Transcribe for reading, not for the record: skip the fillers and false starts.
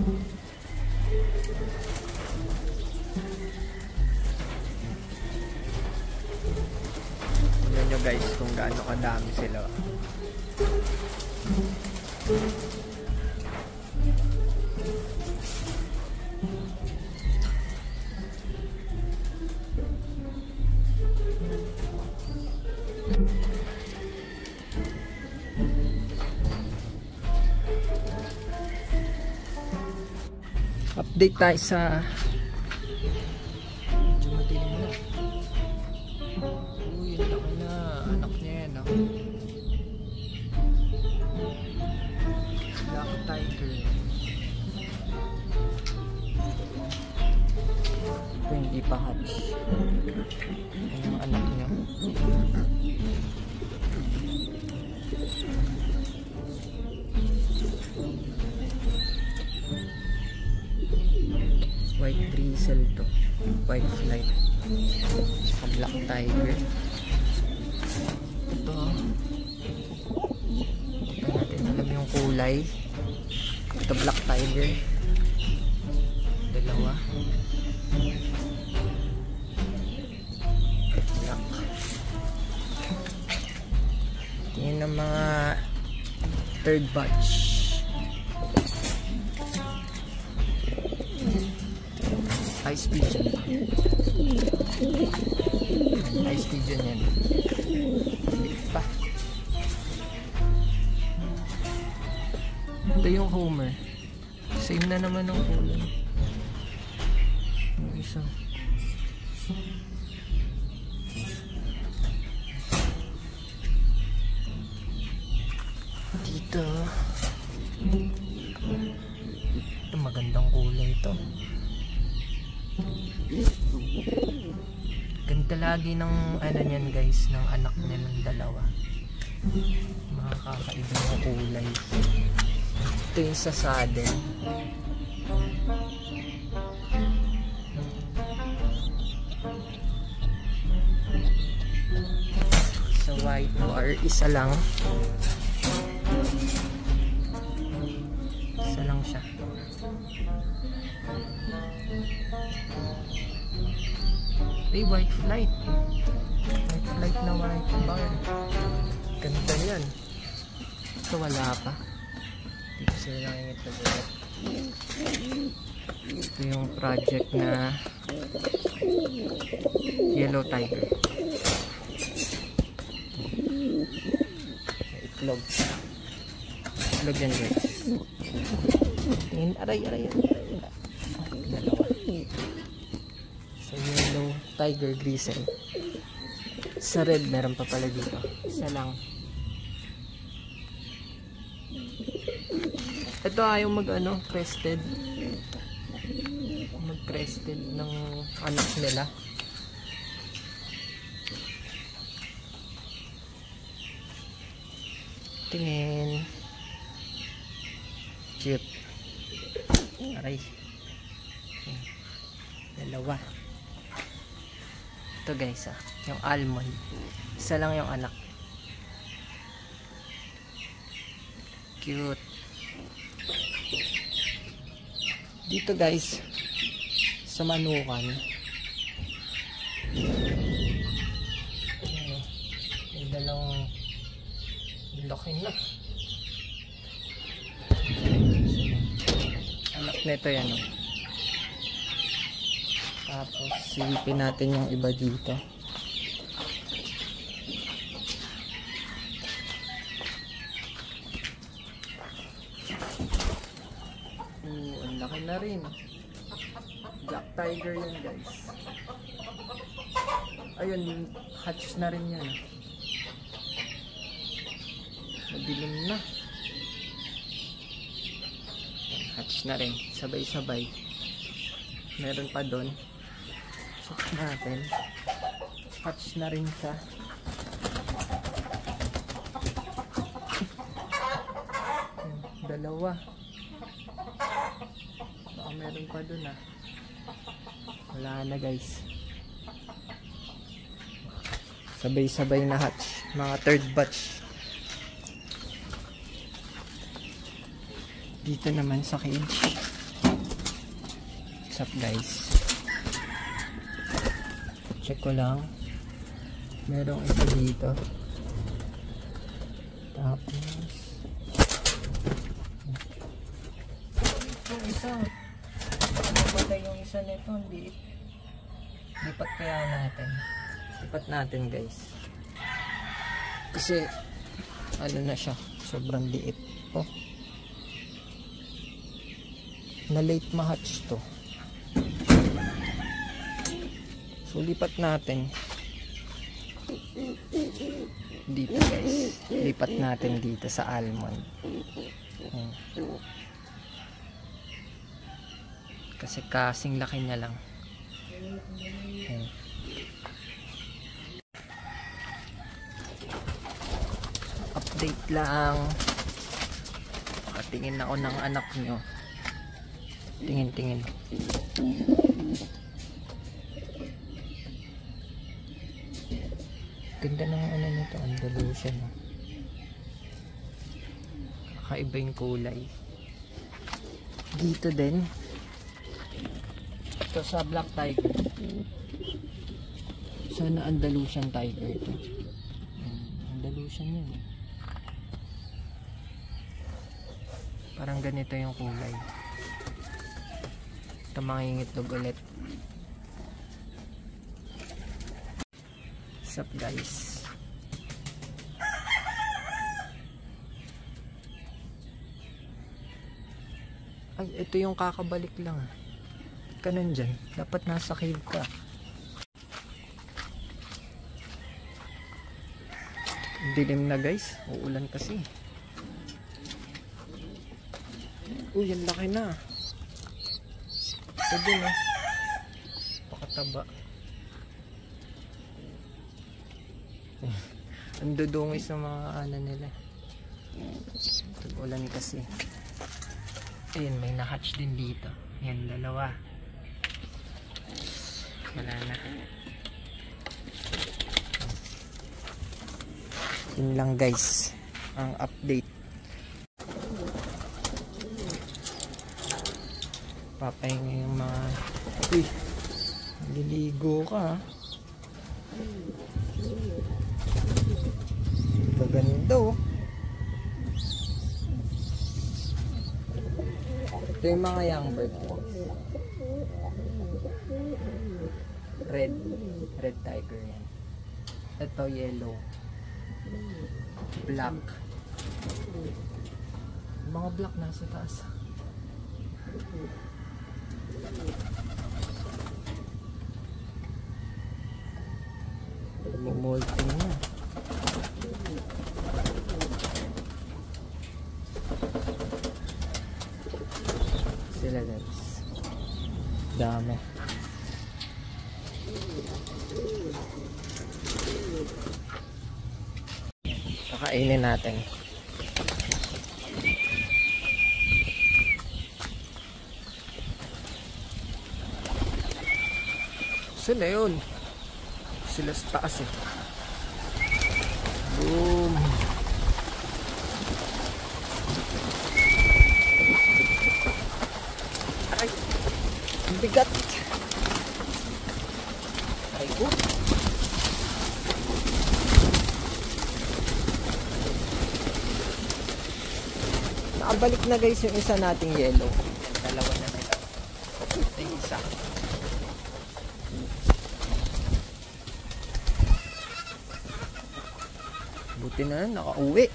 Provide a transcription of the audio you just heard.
Tignan nyo guys kung gaano kadami sila. Update tayo sa medyo madilim na. Uy, laki na. Anak niya yan, oh. Black tiger. Ito hindi pa hatch. Ayan yung anak niya. White drizzle to, white flight, saka black tiger. Ito, hindi pa natin alam yung kulay. Ito black tiger, dalawa, black. Tingin ng mga third batch. Ice pigeon. Ice pigeon yan. Bilik pa. Ito yung Homer. Same na naman ang kulay. Yung isa. Dito. Ito magandang kulay ito. Ganda lagi ng ano niyan guys, ng anak nilang dalawa. Mga kakaibang kulay. Ito yung sa saddle. Sa white bar, isa lang. Isa lang siya. Ay, white flight. White flight na white bar. Ganda yan. Ito wala pa. Dito sila nakingit na dito. Ito yung project na yellow tiger. Itlog. Itlog yan guys. Tingin, aray. Dalawa. Sa yellow tiger grizzle. Sa red meron pa pala dito. Isa lang. Ito ayaw crested. Mag-crested ng anak nila. Tingin. Cute. Aray. Dalawa. Ito guys yung almond. Isa lang yung anak. Cute. Dito guys sa Manukan. May dalawang laki na. Anak nito yan. Tapos silipin natin yung iba dito. Ang laki na rin. Black tiger yan guys. Ayun, hatch na rin yan. Madilim na. Hatch na rin. Sabay-sabay. Meron pa doon. Check natin. Hatch na rin siya. Dalawa. Baka meron pa doon Wala na guys. Sabay-sabay na hatch. Mga third batch. Dito naman sa cage. What's up guys? Check ko lang. Merong isa dito. Tapos yung isa. Napatay yung isa nito. Lipat kaya natin. Lipat natin guys. Kasi ano na siya. Sobrang liit. Oh. Na late ma-hatch to. So lipat natin dito guys. Lipat natin dito sa almond. Kasi kasing laki niya lang. Update lang. Patingin ako ng anak nyo. Tingin. Ganda ng ano nito, Andalusian. Kakaiba yung kulay. Dito din. Ito sa Black Tiger. Sana Andalusian Tiger ito. Andalusian yun eh. Parang ganito yung kulay. Ito mangingitlog ulit. What's up guys? Ay, ito yung kakabalik lang. Ka nandyan. Dapat nasa cave ka. Dilim na guys. Uulan kasi. Uy, ang laki na. Ito din pakataba. Ang dudungis ng mga ano nila. Tag-ulan kasi. Ayun, may na-hatch din dito. Ayan, dalawa. Wala na. Yun lang guys ang update. Papahinga yung mga... Uy, naliligo ka. Kaganda oh. Ito yung mga young bird po. Red tiger yan. Ito yellow. Black. Yung mga black nasa taas. Molting na. Sila guys. Dami. Kakainin natin. Sila yun. Sila sa taas eh. Boom. Ay, ang bigat. Ay ko. Nakabalik na guys yung isa nating yellow. Dalawa na sila. Ito yung isa. Buti na nakauwi.